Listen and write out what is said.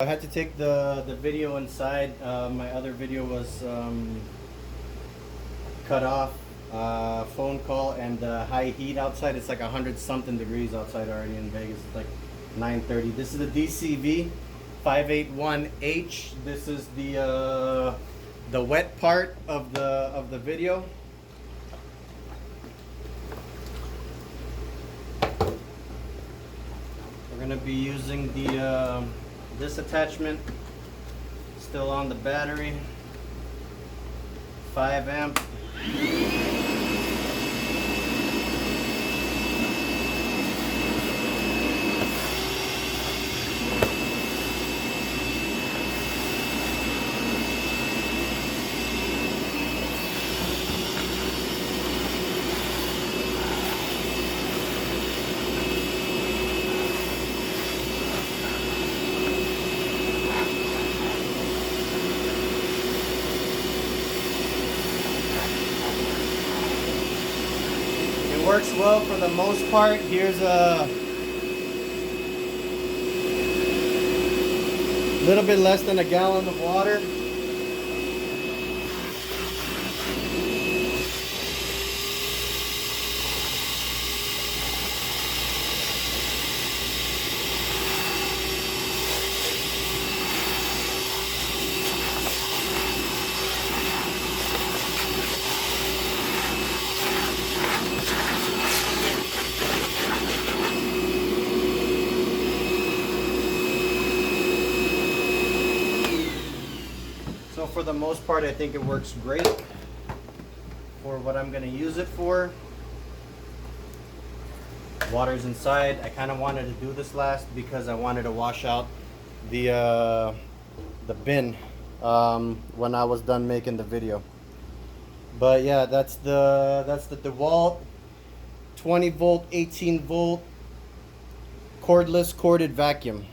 I had to take the video inside. My other video was cut off. Phone call and high heat outside. It's like 100-something degrees outside already in Vegas. It's like 9:30. This is the DCV581H. This is the wet part of the video. We're gonna be using the this attachment, still on the battery, 5 amp. Works well for the most part. Here's a little bit less than a gallon of water. So for the most part, I think it works great for what I'm going to use it for. Water's inside. I kind of wanted to do this last because I wanted to wash out the bin when I was done making the video. But yeah, that's the Dewalt 20 volt, 18 volt cordless corded vacuum.